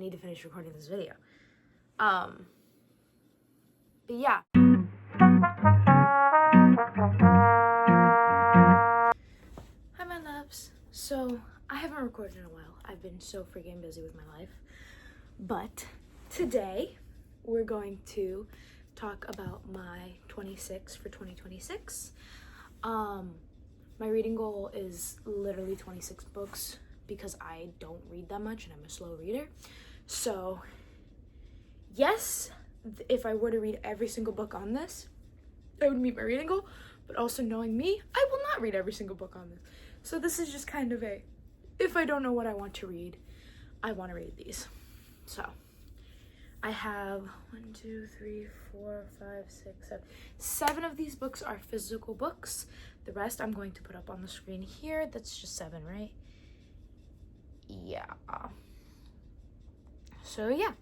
need to finish recording this video. But yeah. Hi, my loves. So, I haven't recorded in a while. I've been so freaking busy with my life. But today, we're going to talk about my 26 for 2026. My reading goal is literally 26 books because I don't read that much and I'm a slow reader. So, yes, if I were to read every single book on this, I would meet my reading goal. But also knowing me, I will not read every single book on this. So this is just kind of a, if I don't know what I want to read, I want to read these. So I have 7 of these books are physical books. The rest I'm going to put up on the screen here. That's just 7, right? Yeah. So yeah,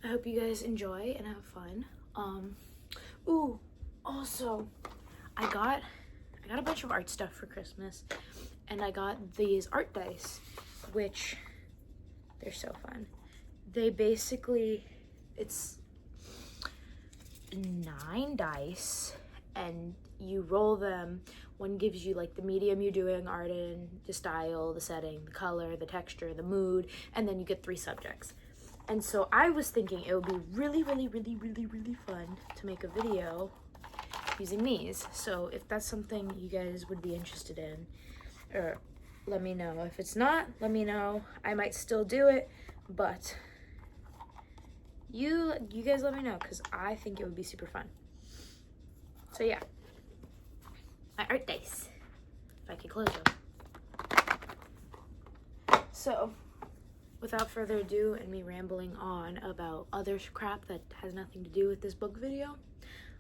I hope you guys enjoy and have fun. Ooh, also, I got a bunch of art stuff for Christmas, and I got these art dice, which they're so fun. They basically, it's 9 dice, and you roll them. One gives you like the medium you're doing art in, the style, the setting, the color, the texture, the mood, and then you get 3 subjects. And so I was thinking it would be really fun to make a video using these. So if that's something you guys would be interested in, or let me know. If it's not, let me know. I might still do it, but you guys let me know, because I think it would be super fun. So yeah, my art dice, if I could close them. So without further ado and me rambling on about other crap that has nothing to do with this book video,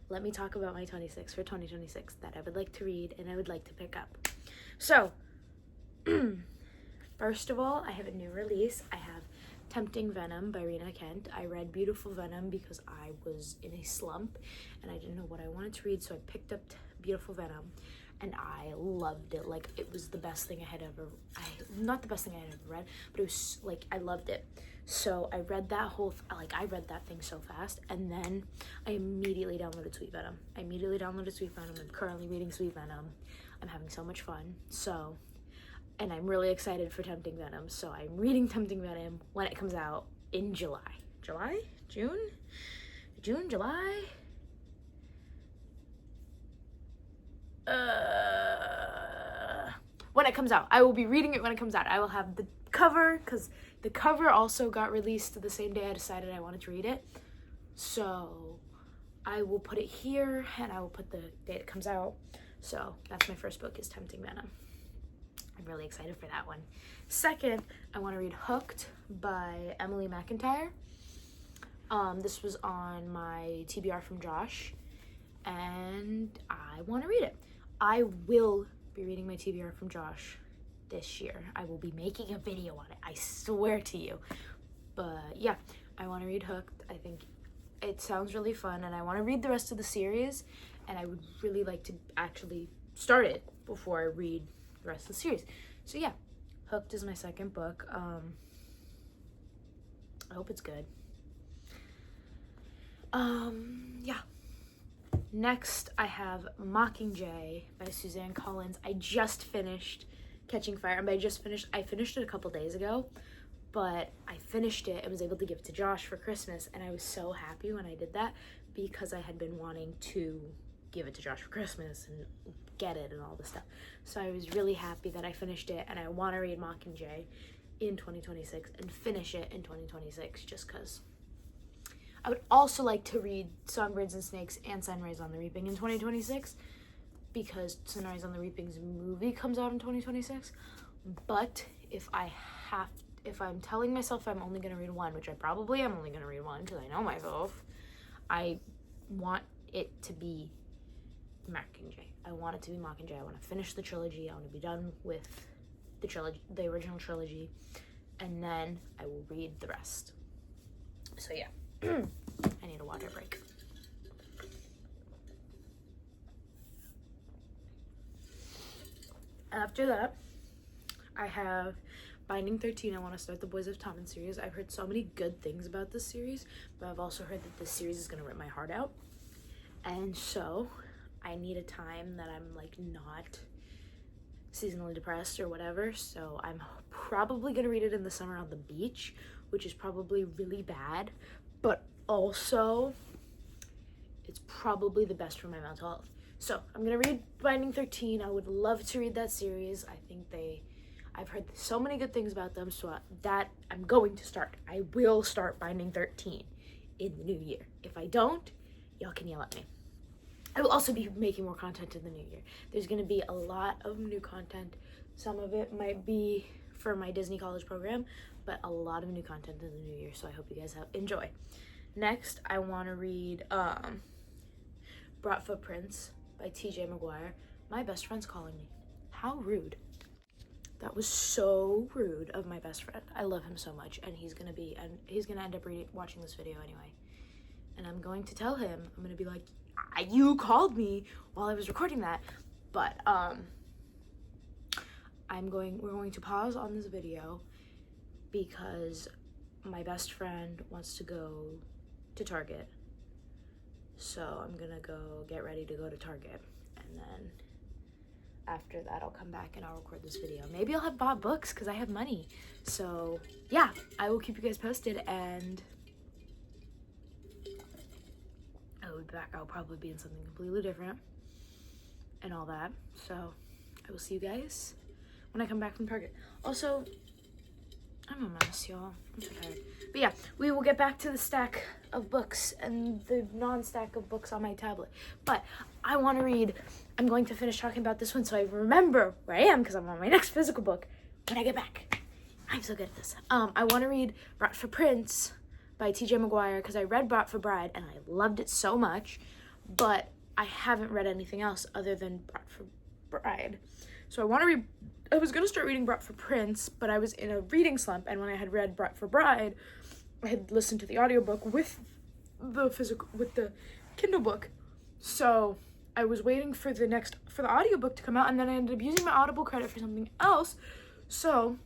let me talk about my 26 for 2026 that I would like to read and I would like to pick up. So, first of all, I have a new release. I have Tempting Venom by Rena Kent. I read Beautiful Venom because I was in a slump and I didn't know what I wanted to read, so I picked up Beautiful Venom and I loved it. Like, it was the best thing I had ever, not the best thing I had ever read, but it was like, I loved it. So I read that I read that thing so fast, and then I immediately downloaded Sweet Venom. I'm currently reading Sweet Venom. I'm having so much fun. So, and I'm really excited for Tempting Venom. So I'm reading Tempting Venom when it comes out in July. June, July? When it comes out. I will be reading it when it comes out. I will have the cover, because the cover also got released the same day I decided I wanted to read it. So I will put it here and I will put the day it comes out. So that's my first book, is Tempting Venom. I'm really excited for that one. Second, I want to read Hooked by Emily McIntyre. This was on my TBR from Josh, and I want to read it. I will be reading my TBR from Josh this year. I will be making a video on it, I swear to you. But yeah, I want to read Hooked. I think it sounds really fun, and I want to read the rest of the series, and I would really like to actually start it before I read the rest of the series. So yeah, Hooked is my second book. I hope it's good. Yeah. Next, I have Mockingjay by Suzanne Collins. I just finished Catching Fire, and I finished it a couple days ago, but I finished it and was able to give it to Josh for Christmas, and I was so happy when I did that because I had been wanting to give it to Josh for Christmas and get it and all this stuff. So I was really happy that I finished it, and I want to read Mockingjay in 2026 and finish it in 2026 just because. I would also like to read Songbirds and Snakes and Sunrise on the Reaping in 2026 because Sunrise on the Reaping's movie comes out in 2026. But if I'm telling myself I'm only going to read one, which I probably am only going to read one because I know myself, I want it to be Mockingjay. I want it to be Mockingjay. I want to finish the trilogy. I want to be done with the original trilogy, and then I will read the rest. So yeah. I need a water break. After that, I have Binding 13, I want to start the Boys of Tommen series. I've heard so many good things about this series, but I've also heard that this series is going to rip my heart out. And so I need a time that I'm like not seasonally depressed or whatever. So I'm probably going to read it in the summer on the beach, which is probably really bad, but also it's probably the best for my mental health. So I'm going to read Binding 13. I would love to read that series. I think I've heard so many good things about them, so that I'm going to start. I will start Binding 13 in the new year. If I don't, y'all can yell at me. I will also be making more content in the new year. There's going to be a lot of new content. Some of it might be for my Disney College program, but a lot of new content in the new year, so I hope you guys enjoy. Next, I want to read Brought Footprints by T.J. Maguire. My best friend's calling me. How rude. That was so rude of my best friend. I love him so much, and he's gonna end up watching this video anyway. And I'm going to tell him, I'm gonna be like, you called me while I was recording that. But we're going to pause on this video because my best friend wants to go to Target. So I'm gonna go get ready to go to Target, and then after that I'll come back and I'll record this video. Maybe I'll have bought books because I have money. So yeah, I will keep you guys posted, and I will be back. I'll probably be in something completely different and all that. So I will see you guys when I come back from Target. Also, I'm a mess, y'all. I'm so tired. But yeah, we will get back to the stack of books and the non-stack of books on my tablet. But I want to read. I'm going to finish talking about this one so I remember where I am because I'm on my next physical book when I get back. I'm so good at this. I want to read Brought for Prince by T.J. Maguire because I read Brought for Bride and I loved it so much, but I haven't read anything else other than Brought for Bride. So I want to read. I was going to start reading Brought for Prince, but I was in a reading slump, and when I had read Brought for Bride, I had listened to the audiobook with the Kindle book. So I was waiting for the audiobook to come out, and then I ended up using my Audible credit for something else. So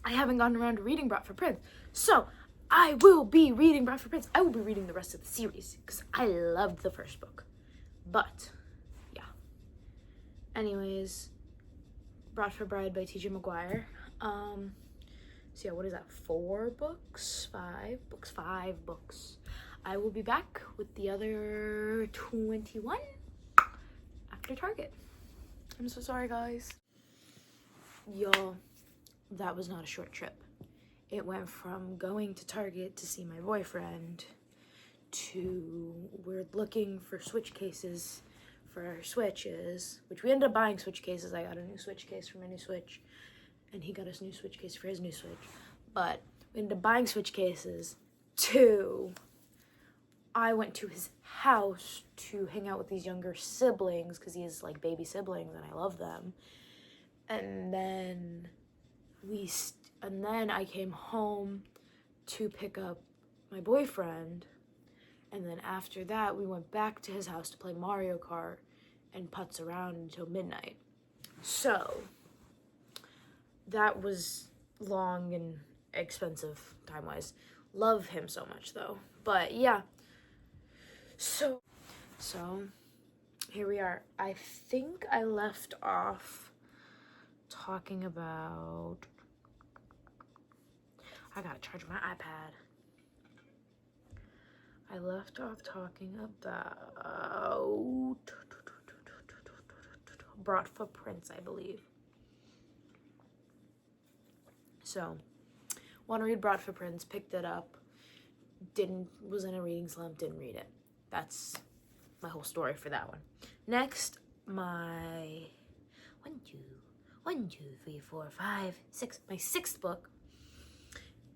I haven't gotten around to reading Brought for Prince. So I will be reading Brought for Prince. I will be reading the rest of the series because I loved the first book. But yeah. Anyways, Brought for Bride by T.J. Maguire. So yeah, what is that? 4 books? 5 books? 5 books. I will be back with the other 21 after Target. I'm so sorry, guys. Y'all, that was not a short trip. It went from going to Target to see my boyfriend to we're looking for Switch cases for our Switches, which we ended up buying Switch cases. I got a new Switch case for my new Switch, and he got us a new Switch case for his new Switch. But we ended up buying Switch cases to I went to his house to hang out with these younger siblings because he has like baby siblings and I love them. And then I came home to pick up my boyfriend. And then after that, we went back to his house to play Mario Kart and putz around until midnight. So that was long and expensive time-wise. Love him so much, though. But yeah. So here we are. I think I left off talking about... I gotta charge my iPad. I left off talking about Brought Footprints, I believe. So, want to read Brought Footprints, picked it up, was in a reading slump, didn't read it. That's my whole story for that one. Next, my 6th book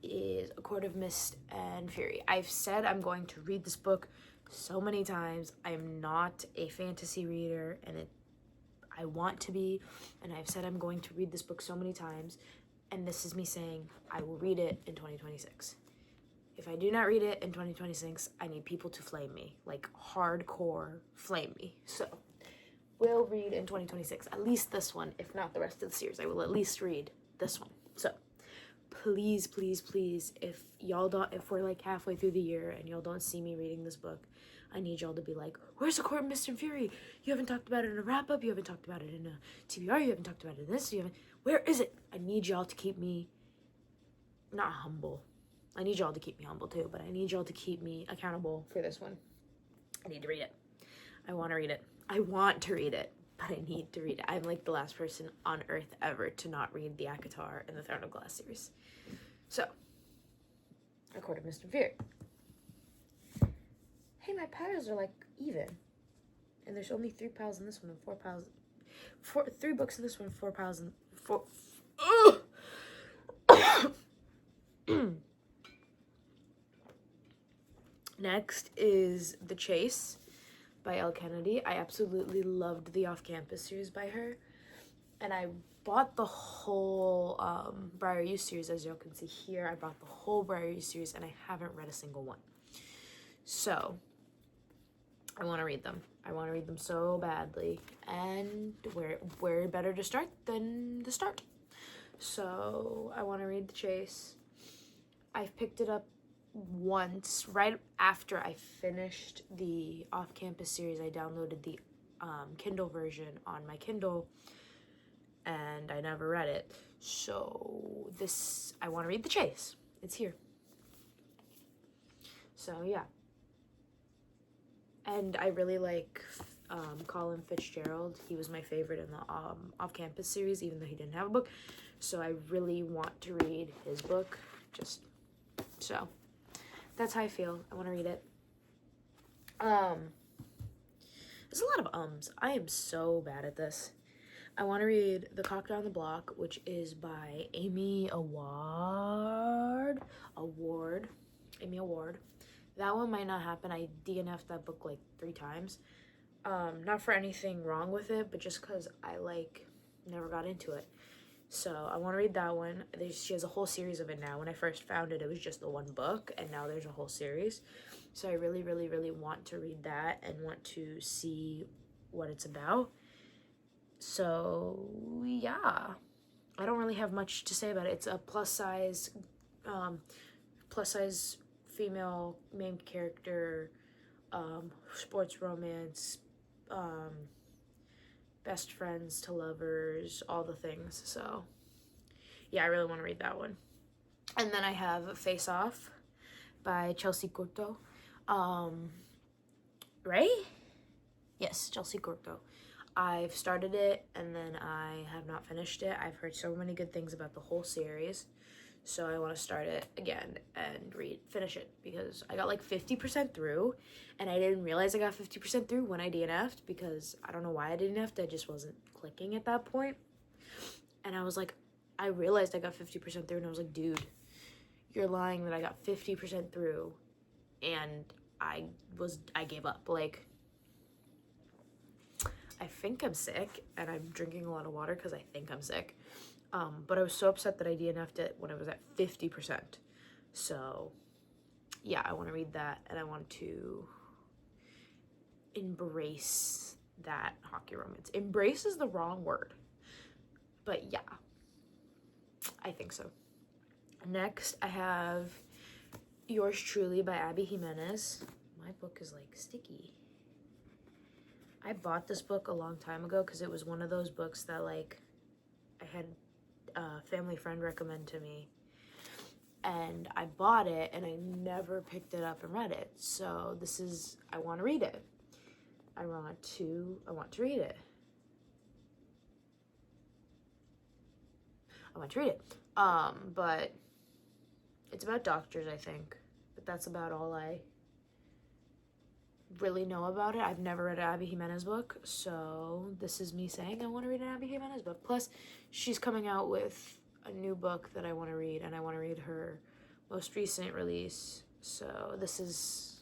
is A Court of Mist and Fury. I've said I'm going to read this book so many times. I am not a fantasy reader, and I want to be, and I've said I'm going to read this book so many times, and this is me saying I will read it in 2026. If I do not read it in 2026, I need people to flame me, like hardcore flame me. So we'll read in 2026, at least this one, if not the rest of the series. I will at least read this one. So please, please, please, if we're like halfway through the year and y'all don't see me reading this book, I need y'all to be like, where's The Court of Mist and Fury? You haven't talked about it in a wrap-up, you haven't talked about it in a TBR, you haven't talked about it in this, where is it? I need y'all to keep me, not humble. I need y'all to keep me humble too, but I need y'all to keep me accountable for this one. I need to read it. I want to read it. I want to read it, but I need to read it. I'm like the last person on earth ever to not read the ACOTAR and the Throne of Glass series. So, A Court of Mist and Fury. Hey, my piles are like even. And there's only 3 piles in this one and 4 piles. 3 books in this one, 4 piles in 4. Next is The Chase by Elle Kennedy. I absolutely loved the Off-Campus series by her. And I bought the whole Briar U series, as y'all can see here. I bought the whole Briar U series and I haven't read a single one. So, I want to read them. I want to read them so badly. And where better to start than the start? So, I want to read The Chase. I've picked it up once, right after I finished the Off-Campus series. I downloaded the Kindle version on my Kindle, and I never read it. So I want to read The Chase. It's here. So yeah. And I really like Colin Fitzgerald. He was my favorite in the Off-Campus series, even though he didn't have a book. So I really want to read his book. So that's how I feel. I want to read it. There's a lot of ums. I am so bad at this. I want to read The Cock Down the Block, which is by Amy Award. Amy Award. That one might not happen. I DNF'd that book like 3 times. Not for anything wrong with it, but just because I never got into it. So I want to read that one. She has a whole series of it now. When I first found it, it was just the one book, and now there's a whole series. So I really, really, really want to read that and want to see what it's about. So yeah, I don't really have much to say about it. It's a plus size female main character, sports romance, best friends to lovers, all the things. So yeah, I really want to read that one. And then I have Face Off by Chelsea Curto. Right? Yes, Chelsea Curto. I've started it and then I have not finished it. I've heard so many good things about the whole series. So I want to start it again and finish it, because I got like 50% through and I didn't realize I got 50% through when I DNF'd, because I don't know why I DNF'd. I just wasn't clicking at that point. And I was like, I realized I got 50% through and I was like, dude, you're lying that I got 50% through. And I gave up. Like, I think I'm sick and I'm drinking a lot of water because I think I'm sick. But I was so upset that I DNF'd it when I was at 50%. So yeah, I want to read that and I want to embrace that hockey romance. Embrace is the wrong word, but yeah, I think so. Next, I have Yours Truly by Abby Jimenez. My book is like sticky. I bought this book a long time ago because it was one of those books that like I had a family friend recommend to me, and I bought it and I never picked it up and read it. So I want to read it. I want to read it. I want to read it. But it's about doctors, I think. But that's about all I really know about it. I've never read an Abby Jimenez book, so this is me saying I want to read an Abby Jimenez book. Plus, she's coming out with a new book that I want to read, and I want to read her most recent release. So this is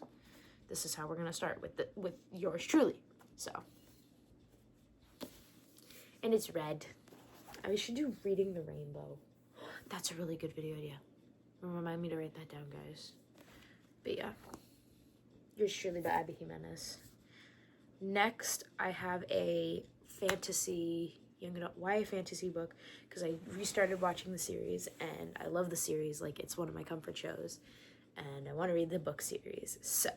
how we're gonna start with Yours Truly. So, and it's red. I should do Reading the Rainbow. That's a really good video idea. Remind me to write that down, guys. But yeah. Yours Truly by Abby Jimenez. Next, I have a fantasy young adult YA fantasy book because I restarted watching the series and I love the series. Like, it's one of my comfort shows and I want to read the book series. So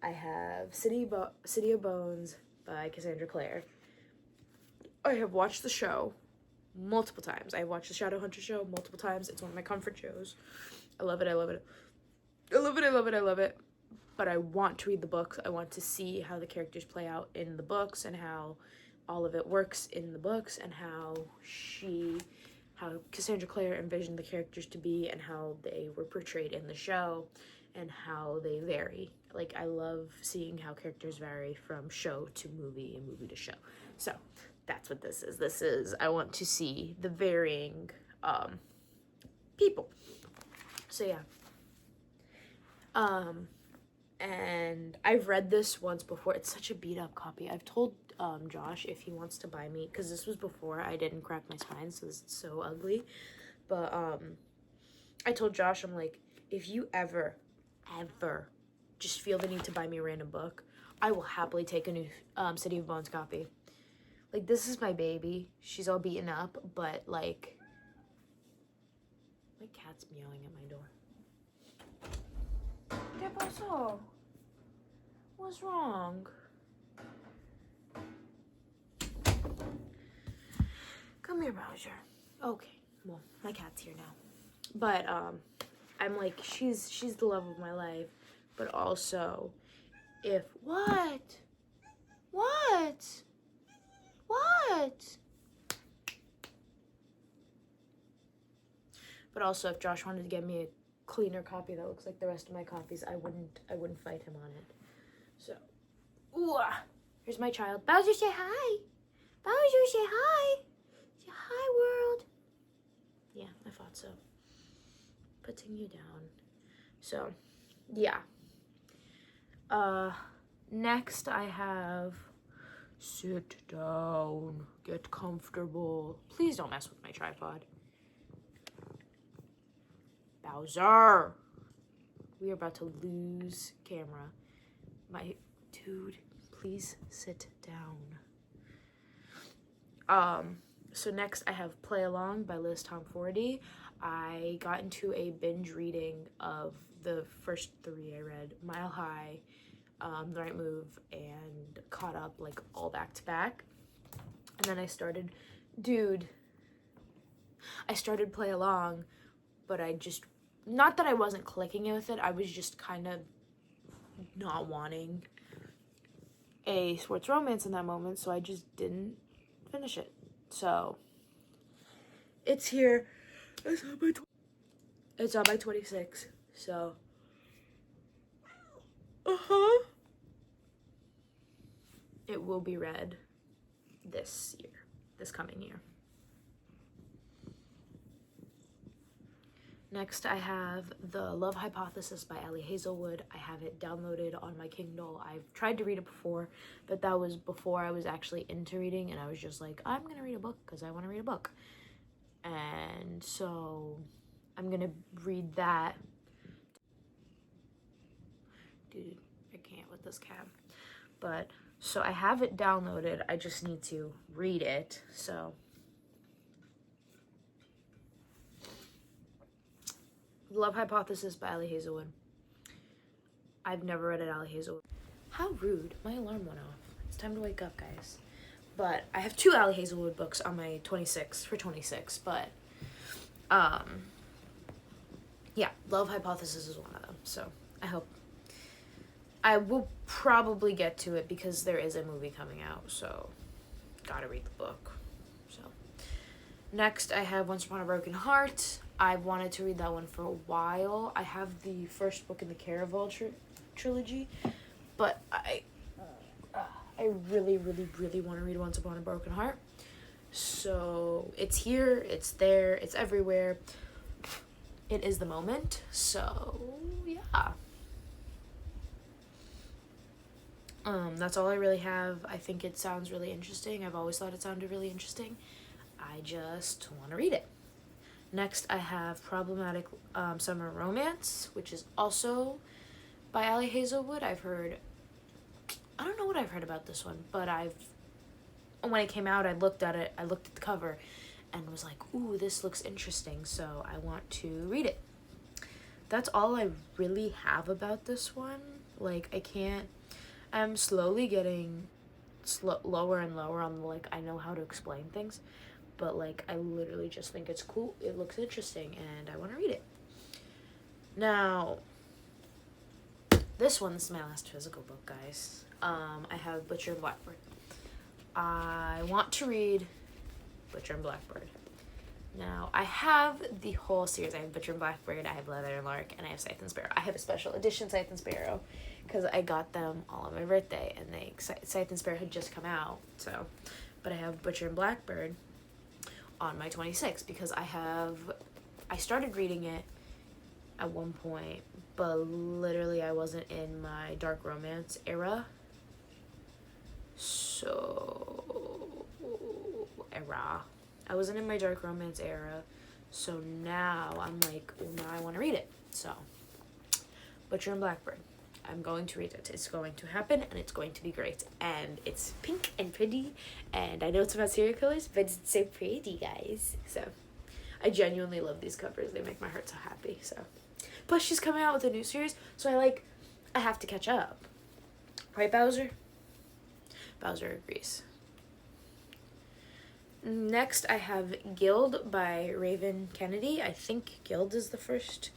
I have City of Bones by Cassandra Clare. I have watched the show multiple times. I've watched the Shadowhunter show multiple times. It's one of my comfort shows. I love it. I love it. I love it. I love it. I love it. But I want to read the books. I want to see how the characters play out in the books and how all of it works in the books and how Cassandra Clare envisioned the characters to be and how they were portrayed in the show and how they vary. Like, I love seeing how characters vary from show to movie and movie to show. So that's what this is. I want to see the varying people. So yeah. And I've read this once before. It's such a beat up copy. I've told Josh if he wants to buy me, because this was before I didn't crack my spine, so this is so ugly. But I told Josh, I'm like, if you ever just feel the need to buy me a random book, I will happily take a new City of Bones copy. Like, this is my baby. She's all beaten up, but like, my cat's meowing at my door. ¿Qué pasó? What's wrong? Come here, Bowser. Okay, well, my cat's here now. But I'm like, she's the love of my life. But also, if what? But also, if Josh wanted to get me a cleaner copy that looks like the rest of my copies, I wouldn't fight him on it. So, ooh, here's my child. Bowser, say hi. Bowser, say hi. Say hi, world. Yeah, I thought so. Putting you down. So, yeah. Next I have sit down, get comfortable. Please don't mess with my tripod. Bowser. We are about to lose camera. My dude, please sit down. So next I have Play Along by Liz Tomfordy. I got into a binge reading of the first 3 I read, Mile High, The Right Move, and caught up like all back to back. And then I started Play Along, but I just, not that I wasn't clicking with it, I was just kind of not wanting a sports romance in that moment, so I just didn't finish it. So it's here. It's on by 26. So it will be read this coming year. Next, I have The Love Hypothesis by Ali Hazelwood. I have it downloaded on my Kindle. I've tried to read it before, but that was before I was actually into reading, and I was just like, I'm gonna read a book because I want to read a book. And so I'm gonna read that. Dude, I can't with this cat. But, so I have it downloaded. I just need to read it, so. Love Hypothesis by Ali Hazelwood. I've never read it, Ali Hazelwood. How rude. My alarm went off. It's time to wake up, guys. But I have 2 Ali Hazelwood books on my 26, but yeah, Love Hypothesis is one of them. So I hope I will probably get to it because there is a movie coming out, so gotta read the book. So next I have Once Upon a Broken Heart. I've wanted to read that one for a while. I have the first book in the Caraval trilogy, but I really want to read Once Upon a Broken Heart. So it's here, it's there, it's everywhere. It is the moment. So yeah. That's all I really have. I think it sounds really interesting. I've always thought it sounded really interesting. I just want to read it. Next, I have Problematic Summer Romance, which is also by Ali Hazelwood. I don't know what I've heard about this one, but I've when it came out, I looked at it, I looked at the cover, and was like, ooh, this looks interesting, so I want to read it. That's all I really have about this one. Like, I'm slowly getting lower and lower on the, like, I know how to explain things, but, like, I literally just think it's cool, it looks interesting, and I want to read it. Now, this is my last physical book, guys. I have Butcher and Blackbird. I want to read Butcher and Blackbird. Now, I have the whole series. I have Butcher and Blackbird, I have Leather and Lark, and I have Scythe and Sparrow. I have a special edition Scythe and Sparrow because I got them all on my birthday, and Scythe and Sparrow had just come out. So, but I have Butcher and Blackbird on my 26th because I started reading it at one point, but literally I wasn't in my dark romance era. I wasn't in my dark romance era, so now I'm like, well, now I want to read it. So, Butcher and Blackbird, I'm going to read it. It's going to happen, and it's going to be great. And it's pink and pretty, and I know it's about serial killers, but it's so pretty, guys. So, I genuinely love these covers. They make my heart so happy. So, plus she's coming out with a new series, so I have to catch up. Right, Bowser? Bowser agrees. Next, I have Guild by Raven Kennedy. I think Guild is the first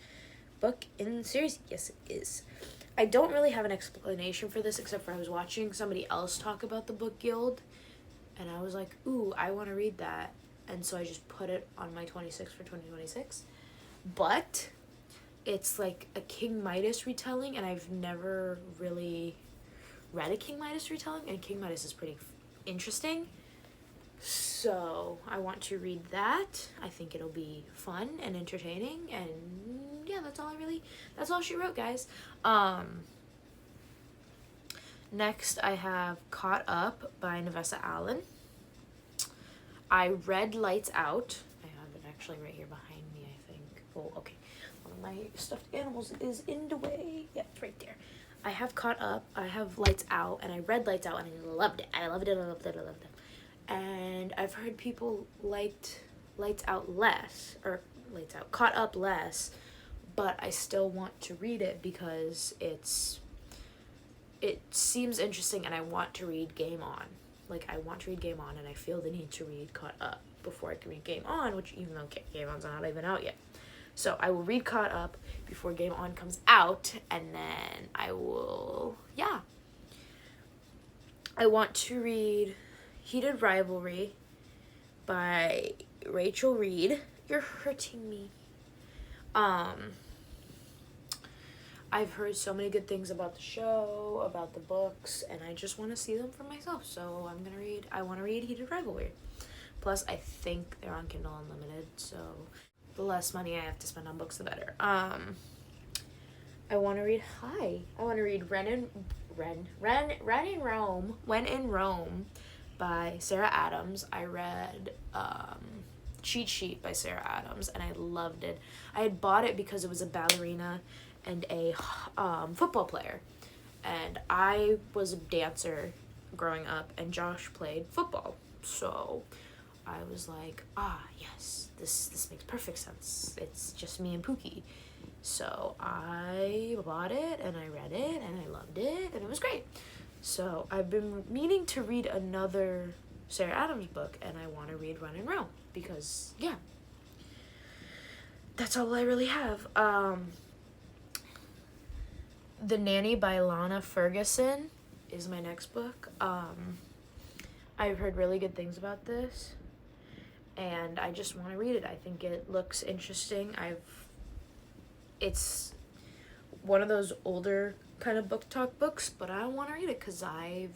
book in the series. Yes, it is. I don't really have an explanation for this, except for I was watching somebody else talk about the book Guild, and I was like, ooh, I want to read that. And so I just put it on my 26 for 2026. But it's like a King Midas retelling, and I've never really read a King Midas retelling, and King Midas is pretty interesting. So I want to read that. I think it'll be fun and entertaining, and yeah, that's all she wrote, guys. Next I have Caught Up by Nevessa Allen. I read Lights Out. I have it actually right here behind me, I think. Oh, okay. One of my stuffed animals is in the way. Yeah, it's right there. I have Caught Up, I have Lights Out, and I read Lights Out, and I loved it. I loved it. And I've heard people liked Lights Out less, or Caught Up less, but I still want to read it because it seems interesting, and I want to read Game On. Like, I want to read Game On, and I feel the need to read Caught Up before I can read Game On, which even though Game On's not even out yet. So I will read Caught Up before Game On comes out, and then I will, yeah. I want to read Heated Rivalry by Rachel Reed. You're hurting me. I've heard so many good things about the show, about the books, and I just want to see them for myself. So I want to read Heated Rivalry. Plus, I think they're on Kindle Unlimited, so the less money I have to spend on books, the better. I want to read When in Rome by Sarah Adams. I read Cheat Sheet by Sarah Adams, and I loved it. I had bought it because it was a ballerina and a football player, and I was a dancer growing up, and Josh played football, so I was like, yes, this makes perfect sense. It's just me and Pookie. So I bought it, and I read it, and I loved it, and it was great. So I've been meaning to read another Sarah Adams book, and I want to read Run and Row, because, yeah, that's all I really have. The Nanny by Lana Ferguson is my next book. I've heard really good things about this, and I just want to read it. I think it looks interesting. It's one of those older kind of BookTok books, but I want to read it because I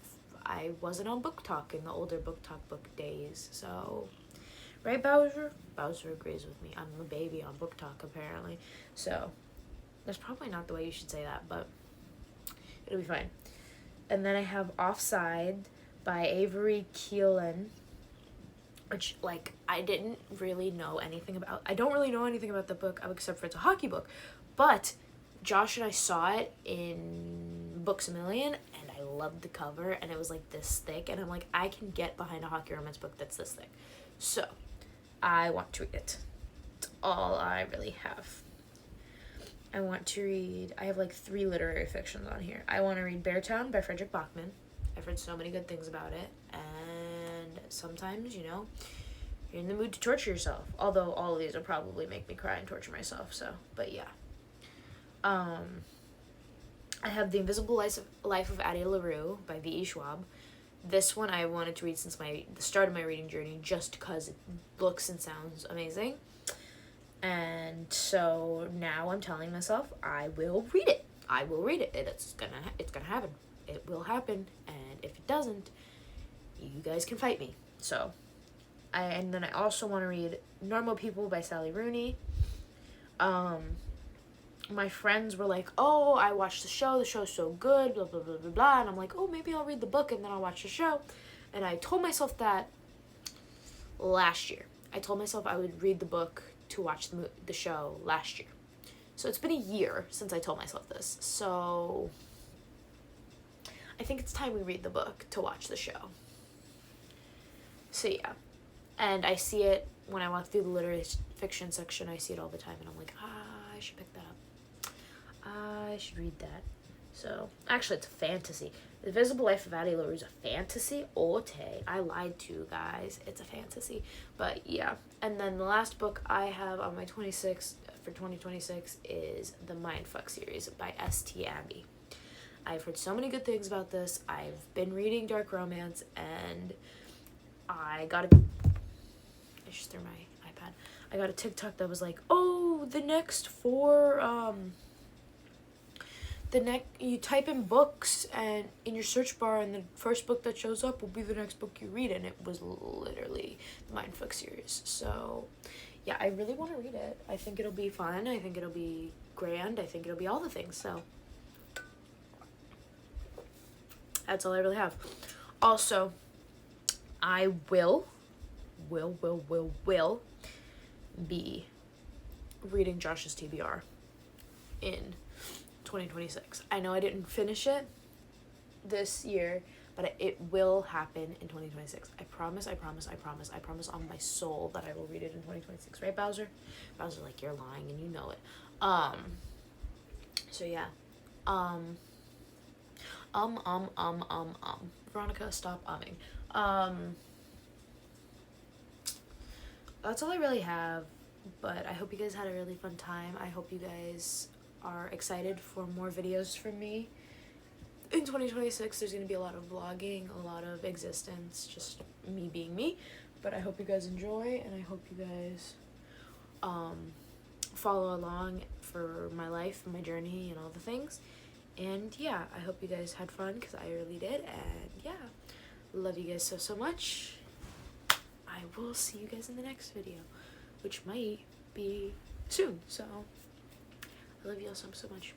wasn't on BookTok in the older BookTok book days. So, right, Bowser? Bowser agrees with me. I'm the baby on BookTok, apparently. So, that's probably not the way you should say that, but it'll be fine. And then I have Offside by Avery Keelan, which, like, I don't really know anything about the book, except for it's a hockey book, but Josh and I saw it in Books A Million, and I I loved the cover, and it was like this thick, and I'm like, I can get behind a hockey romance book that's this thick. So I want to read it. It's all I really have. I want to read, I have like 3 literary fictions on here. I want to read Beartown by Frederick Bachman. I've heard so many good things about it, and sometimes, you know, you're in the mood to torture yourself. Although all of these will probably make me cry and torture myself, so, but yeah. I have The Invisible Life of Addie LaRue by V.E. Schwab. This one I wanted to read since the start of my reading journey, just because it looks and sounds amazing. And so now I'm telling myself I will read it. I will read it. It's gonna happen. It will happen. And if it doesn't, you guys can fight me. So, and then I also want to read Normal People by Sally Rooney. My friends were like, oh, I watched the show's so good, blah, blah, blah, blah, blah. And I'm like, oh, maybe I'll read the book and then I'll watch the show. And I told myself that last year. I told myself I would read the book to watch the show last year. So it's been a year since I told myself this. So I think it's time we read the book to watch the show. So yeah. And I see it when I walk through the literary fiction section. I see it all the time. And I'm like, I should pick that up. I should read that. So, actually, it's a fantasy. The Invisible Life of Addie LaRue is a fantasy. Ote. I lied to you guys. It's a fantasy. But, yeah. And then the last book I have on my 2026 is the Mindfuck series by S.T. Abbey. I've heard so many good things about this. I've been reading dark romance, and I just threw my iPad. I got a TikTok that was like, oh, the next 4, you type in books and in your search bar, and the first book that shows up will be the next book you read, and it was literally the Mindfuck series. So yeah, I really want to read it. I think it'll be fun. I think it'll be grand. I think it'll be all the things. So that's all I really have. Also, I will be reading Josh's TBR in 2026. I know I didn't finish it this year, but it will happen in 2026. I promise on my soul that I will read it in 2026. Right, Bowser? Bowser, like, you're lying and you know it. So yeah. Veronica, stop umming. That's all I really have, but I hope you guys had a really fun time. I hope you guys are excited for more videos from me. In 2026, there's going to be a lot of vlogging, a lot of existence, just me being me. But I hope you guys enjoy, and I hope you guys follow along for my life, my journey, and all the things. And yeah, I hope you guys had fun, because I really did. And yeah, love you guys so much. I will see you guys in the next video, which might be soon. So I love you all so much.